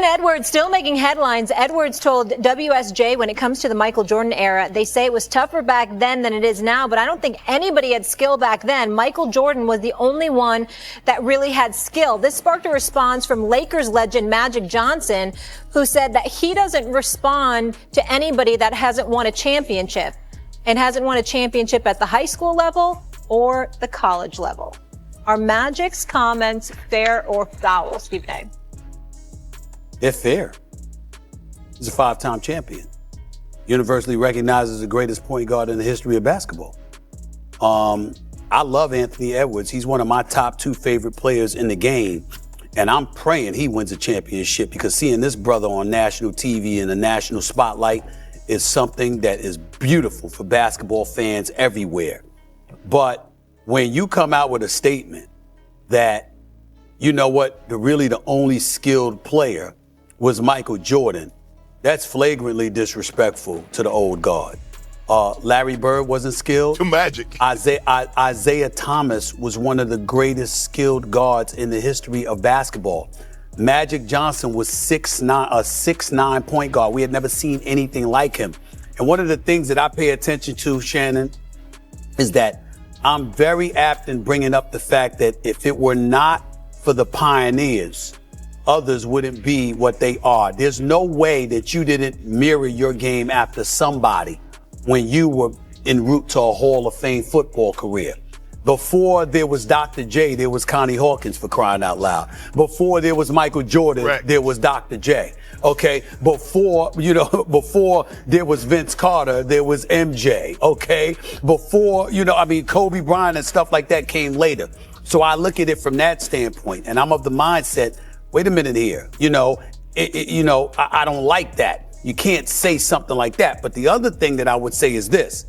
Gordon Edwards still making headlines. Edwards told WSJ when it comes to the Michael Jordan era, they say it was tougher back then than it is now, but I don't think anybody had skill back then. Michael Jordan was the only one that really had skill. This sparked a response from Lakers legend Magic Johnson, who said that he doesn't respond to anybody that hasn't won a championship and hasn't won a championship at the high school level or the college level. Are Magic's comments fair or foul, Stephen A? They're fair. He's a 5-time champion. Universally recognized as the greatest point guard in the history of basketball. I love Anthony Edwards. He's one of my top 2 favorite players in the game. And I'm praying he wins a championship, because seeing this brother on national TV in the national spotlight is something that is beautiful for basketball fans everywhere. But when you come out with a statement that, you know what, the only skilled player was Michael Jordan, that's flagrantly disrespectful to the old guard. Larry Bird wasn't skilled. To Magic. Isaiah Thomas was one of the greatest skilled guards in the history of basketball. Magic Johnson was 6'9", a 6'9" point guard. We had never seen anything like him. And one of the things that I pay attention to, Shannon, is that I'm very apt in bringing up the fact that if it were not for the pioneers, others wouldn't be what they are. There's no way that you didn't mirror your game after somebody when you were en route to a Hall of Fame football career. Before there was Dr. J, there was Connie Hawkins, for crying out loud. Before there was Michael Jordan, Correct. There was Dr. J. Okay, before there was Vince Carter, there was MJ. Okay, before, Kobe Bryant and stuff like that came later. So I look at it from that standpoint, and I'm of the mindset, wait a minute here. I don't like that. You can't say something like that. But the other thing that I would say is this.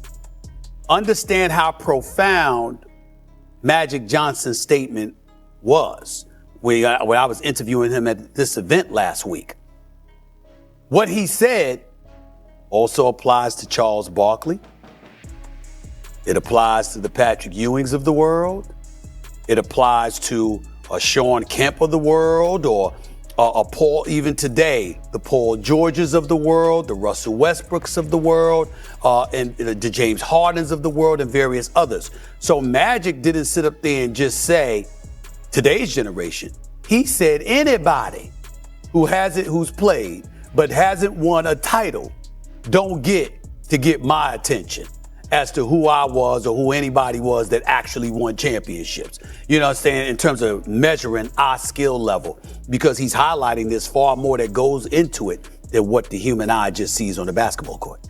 Understand how profound Magic Johnson's statement was when I was interviewing him at this event last week. What he said also applies to Charles Barkley. It applies to the Patrick Ewings of the world. It applies to a Sean Kemp of the world, or a Paul, even today, the Paul Georges of the world, the Russell Westbrooks of the world, and the James Hardens of the world, and various others. So Magic didn't sit up there and just say, today's generation. He said anybody who's played but hasn't won a title don't get my attention as to who I was or who anybody was that actually won championships. You know what I'm saying? In terms of measuring our skill level, because he's highlighting there's far more that goes into it than what the human eye just sees on the basketball court.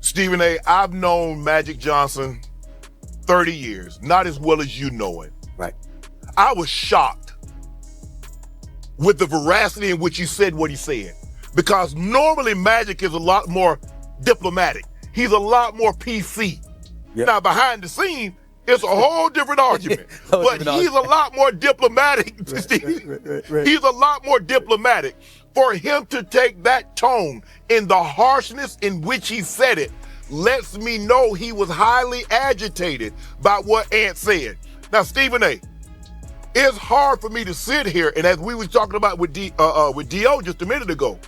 Stephen A., I've known Magic Johnson 30 years, not as well as you know it. Right. I was shocked with the veracity in which he said what he said. Because normally Magic is a lot more diplomatic. He's a lot more PC. Yep. Now, behind the scenes, it's a whole different argument. But he's a lot more diplomatic, Steve. Right. He's a lot more diplomatic. For him to take that tone in the harshness in which he said it lets me know he was highly agitated by what Ant said. Now, Stephen A., it's hard for me to sit here, and as we were talking about with D.O. just a minute ago,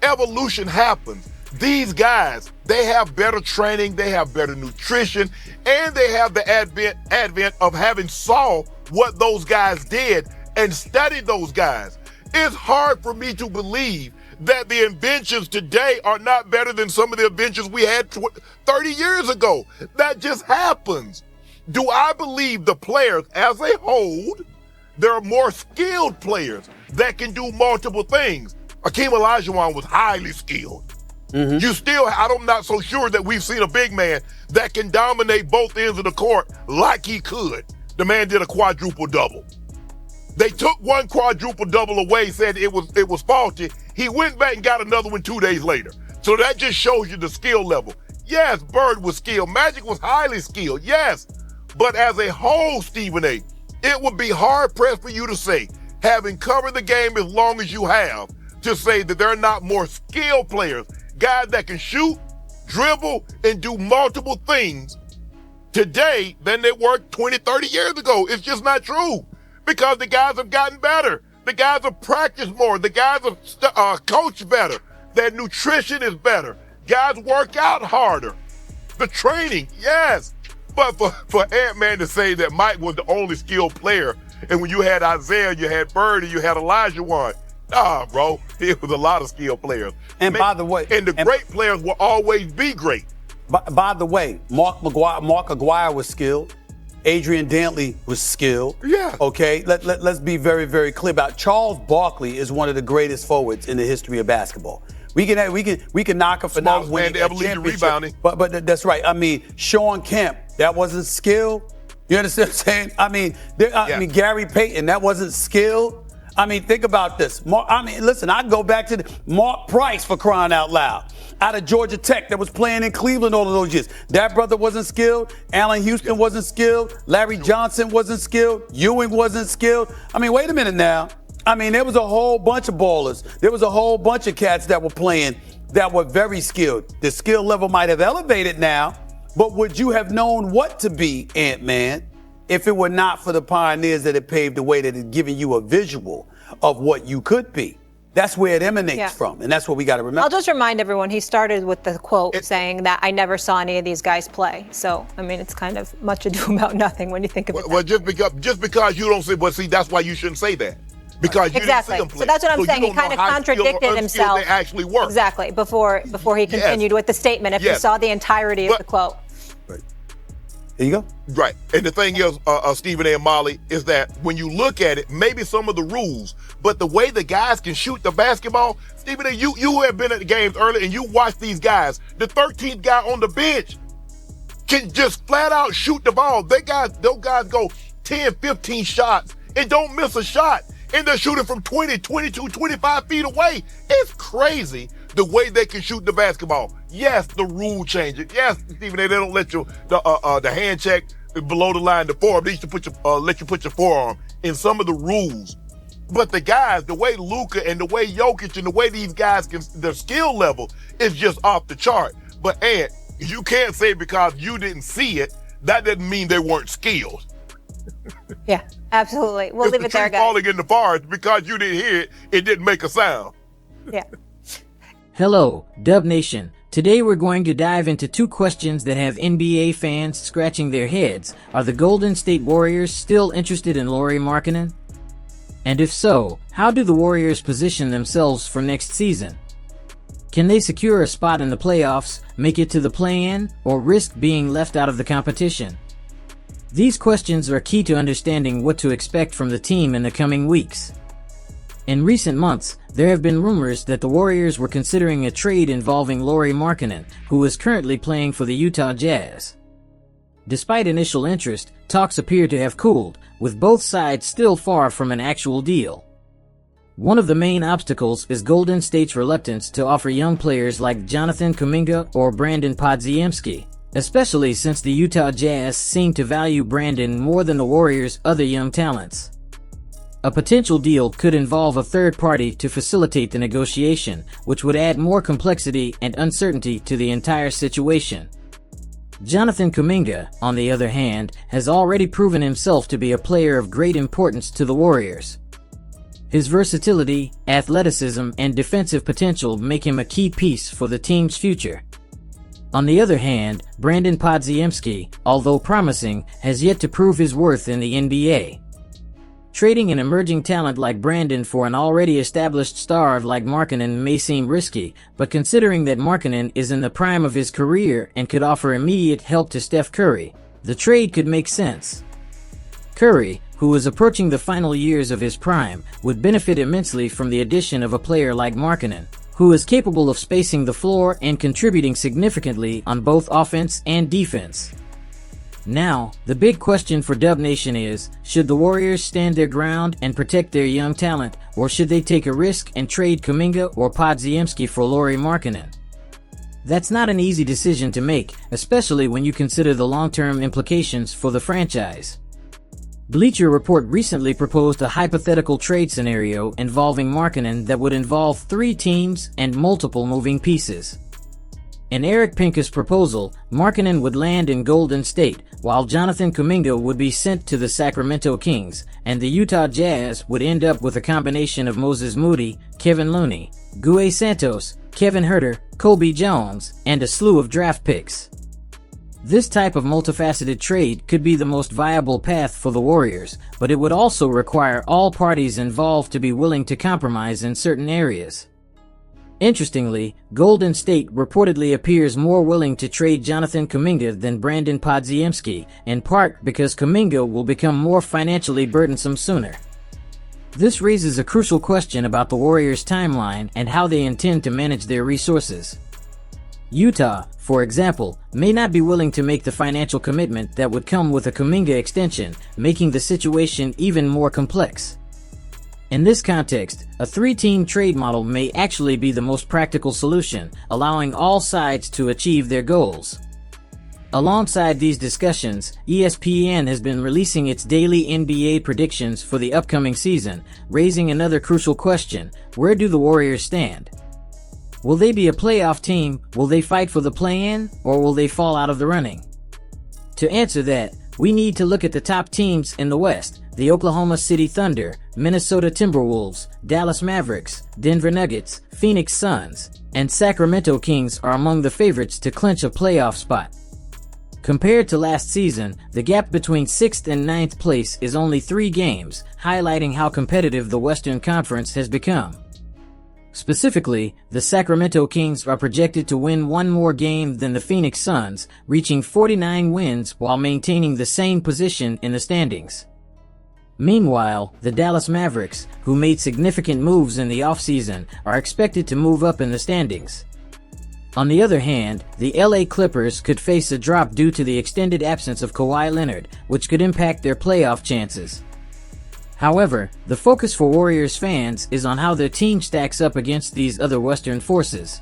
evolution happens. These guys, they have better training, they have better nutrition, and they have the advent of having saw what those guys did and studied those guys. It's hard for me to believe that the inventions today are not better than some of the inventions we had 30 years ago. That just happens. Do I believe the players as a whole, there are more skilled players that can do multiple things? Akeem Olajuwon was highly skilled. Mm-hmm. I'm not so sure that we've seen a big man that can dominate both ends of the court like he could. The man did a quadruple double. They took one quadruple double away, said it was faulty. He went back and got another one 2 days later. So that just shows you the skill level. Yes, Bird was skilled. Magic was highly skilled. Yes. But as a whole, Stephen A., it would be hard pressed for you to say, having covered the game as long as you have, to say that there are not more skilled players, guys that can shoot, dribble, and do multiple things today than they were 20, 30 years ago. It's just not true. because the guys have gotten better. The guys have practiced more. The guys have coached better. Their nutrition is better. Guys work out harder. The training, yes. But for Ant-Man to say that Mike was the only skilled player, and when you had Isaiah, you had Bird, and you had Olajuwon, nah, bro, it was a lot of skilled players. And by the way, and the great players will always be great. By the way, Mark Aguirre was skilled. Adrian Dantley was skilled. Yeah. Okay. Let's be very, very clear about it. Charles Barkley is one of the greatest forwards in the history of basketball. We can knock him for not winning to ever lead the rebounding. But that's right. I mean, Sean Kemp, that wasn't skill. You understand what I'm saying? I mean, Gary Payton, that wasn't skill. I mean, think about this. Listen, I go back to Mark Price, for crying out loud, out of Georgia Tech, that was playing in Cleveland all of those years. That brother wasn't skilled. Allen Houston wasn't skilled. Larry Johnson wasn't skilled. Ewing wasn't skilled. I mean, wait a minute now. I mean, there was a whole bunch of ballers. There was a whole bunch of cats that were playing that were very skilled. The skill level might have elevated now, but would you have known what to be, Ant-Man, if it were not for the pioneers that had paved the way, that had given you a visual of what you could be? That's where it emanates from, and that's what we got to remember. I'll just remind everyone, he started with the quote saying that I never saw any of these guys play. So, I mean, it's kind of much ado about nothing when you think of it. Well, just because you don't say, but see, that's why you shouldn't say that. Because you didn't see them play. So that's what I'm saying. He kind of contradicted himself. They actually work. Exactly. Before he continued with the statement, if you saw the entirety of the quote. Right. There you go. Right. And the thing is, Stephen A. and Molly, is that when you look at it, maybe some of the rules, but the way the guys can shoot the basketball, Stephen A., you have been at the games earlier and you watch these guys. The 13th guy on the bench can just flat out shoot the ball. Those guys go 10, 15 shots and don't miss a shot. And they're shooting from 20, 22, 25 feet away. It's crazy the way they can shoot the basketball. Yes, the rule changes. Yes, Stephen, they don't let you the hand check below the line, the forearm. They used to let you put your forearm in some of the rules. But the guys, the way Luka and the way Jokic and the way these guys their skill level is just off the chart. But Ant, you can't say because you didn't see it, that doesn't mean they weren't skilled. Yeah, absolutely. We'll leave it there, guys. Falling in the forest, because you didn't hear it, it didn't make a sound. Yeah. Hello, Dub Nation. Today we're going to dive into two questions that have NBA fans scratching their heads. Are the Golden State Warriors still interested in Lauri Markkanen? And if so, how do the Warriors position themselves for next season? Can they secure a spot in the playoffs, make it to the play-in, or risk being left out of the competition? These questions are key to understanding what to expect from the team in the coming weeks. In recent months, there have been rumors that the Warriors were considering a trade involving Lauri Markkanen, who is currently playing for the Utah Jazz. Despite initial interest, talks appear to have cooled, with both sides still far from an actual deal. One of the main obstacles is Golden State's reluctance to offer young players like Jonathan Kuminga or Brandon Podziemski, especially since the Utah Jazz seem to value Brandon more than the Warriors' other young talents. A potential deal could involve a third party to facilitate the negotiation, which would add more complexity and uncertainty to the entire situation. Jonathan Kuminga, on the other hand, has already proven himself to be a player of great importance to the Warriors. His versatility, athleticism, and defensive potential make him a key piece for the team's future. On the other hand, Brandon Podziemski, although promising, has yet to prove his worth in the NBA. Trading an emerging talent like Brandon for an already established star like Markkanen may seem risky, but considering that Markkanen is in the prime of his career and could offer immediate help to Steph Curry, the trade could make sense. Curry, who is approaching the final years of his prime, would benefit immensely from the addition of a player like Markkanen, who is capable of spacing the floor and contributing significantly on both offense and defense. Now, the big question for Dub Nation is, should the Warriors stand their ground and protect their young talent, or should they take a risk and trade Kuminga or Podziemski for Lauri Markkanen? That's not an easy decision to make, especially when you consider the long-term implications for the franchise. Bleacher Report recently proposed a hypothetical trade scenario involving Markkanen that would involve 3 teams and multiple moving pieces. In Eric Pincus' proposal, Markkanen would land in Golden State, while Jonathan Kuminga would be sent to the Sacramento Kings, and the Utah Jazz would end up with a combination of Moses Moody, Kevin Looney, Gue Santos, Kevin Huerter, Colby Jones, and a slew of draft picks. This type of multifaceted trade could be the most viable path for the Warriors, but it would also require all parties involved to be willing to compromise in certain areas. Interestingly, Golden State reportedly appears more willing to trade Jonathan Kuminga than Brandon Podziemski, in part because Kuminga will become more financially burdensome sooner. This raises a crucial question about the Warriors' timeline and how they intend to manage their resources. Utah, for example, may not be willing to make the financial commitment that would come with a Kuminga extension, making the situation even more complex. In this context, a three-team trade model may actually be the most practical solution, allowing all sides to achieve their goals. Alongside these discussions, ESPN has been releasing its daily NBA predictions for the upcoming season, raising another crucial question: where do the Warriors stand? Will they be a playoff team, will they fight for the play-in, or will they fall out of the running? To answer that, we need to look at the top teams in the West. The Oklahoma City Thunder, Minnesota Timberwolves, Dallas Mavericks, Denver Nuggets, Phoenix Suns, and Sacramento Kings are among the favorites to clinch a playoff spot. Compared to last season, the gap between 6th and 9th place is only 3 games, highlighting how competitive the Western Conference has become. Specifically, the Sacramento Kings are projected to win one more game than the Phoenix Suns, reaching 49 wins while maintaining the same position in the standings. Meanwhile, the Dallas Mavericks, who made significant moves in the offseason, are expected to move up in the standings. On the other hand, the LA Clippers could face a drop due to the extended absence of Kawhi Leonard, which could impact their playoff chances. However, the focus for Warriors fans is on how their team stacks up against these other Western forces.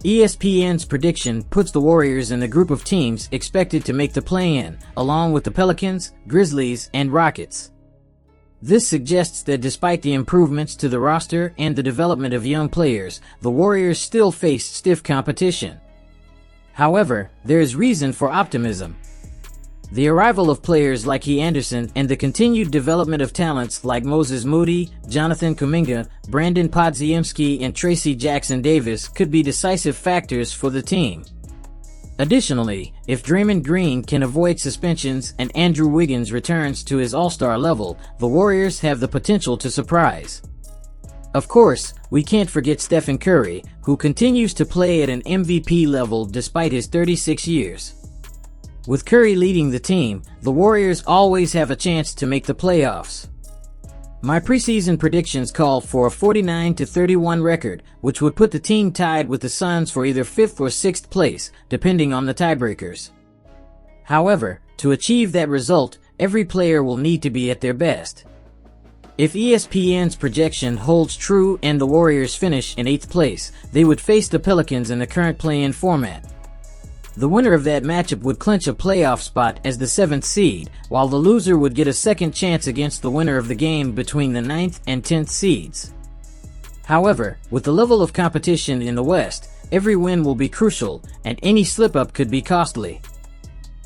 ESPN's prediction puts the Warriors in the group of teams expected to make the play-in, along with the Pelicans, Grizzlies, and Rockets. This suggests that despite the improvements to the roster and the development of young players, the Warriors still face stiff competition. However, there is reason for optimism. The arrival of players like Key Anderson and the continued development of talents like Moses Moody, Jonathan Kuminga, Brandon Podziemski, and Tracy Jackson-Davis could be decisive factors for the team. Additionally, if Draymond Green can avoid suspensions and Andrew Wiggins returns to his all-star level, the Warriors have the potential to surprise. Of course, we can't forget Stephen Curry, who continues to play at an MVP level despite his 36 years. With Curry leading the team, the Warriors always have a chance to make the playoffs. My preseason predictions call for a 49-31 record, which would put the team tied with the Suns for either 5th or 6th place, depending on the tiebreakers. However, to achieve that result, every player will need to be at their best. If ESPN's projection holds true and the Warriors finish in 8th place, they would face the Pelicans in the current play-in format. The winner of that matchup would clinch a playoff spot as the 7th seed, while the loser would get a second chance against the winner of the game between the 9th and 10th seeds. However, with the level of competition in the West, every win will be crucial, and any slip-up could be costly.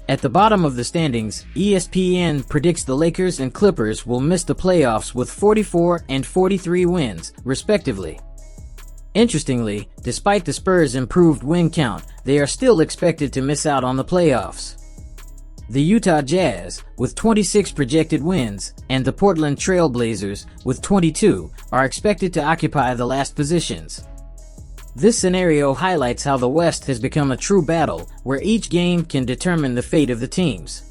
At the bottom of the standings, ESPN predicts the Lakers and Clippers will miss the playoffs with 44 and 43 wins, respectively. Interestingly, despite the Spurs' improved win count, they are still expected to miss out on the playoffs. The Utah Jazz, with 26 projected wins, and the Portland Trail Blazers, with 22, are expected to occupy the last positions. This scenario highlights how the West has become a true battle, where each game can determine the fate of the teams.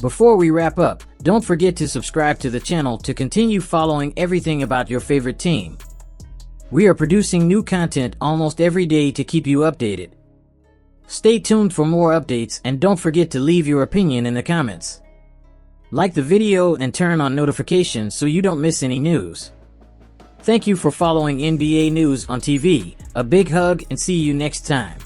Before we wrap up, don't forget to subscribe to the channel to continue following everything about your favorite team. We are producing new content almost every day to keep you updated. Stay tuned for more updates and don't forget to leave your opinion in the comments. Like the video and turn on notifications so you don't miss any news. Thank you for following NBA News on TV. A big hug and see you next time.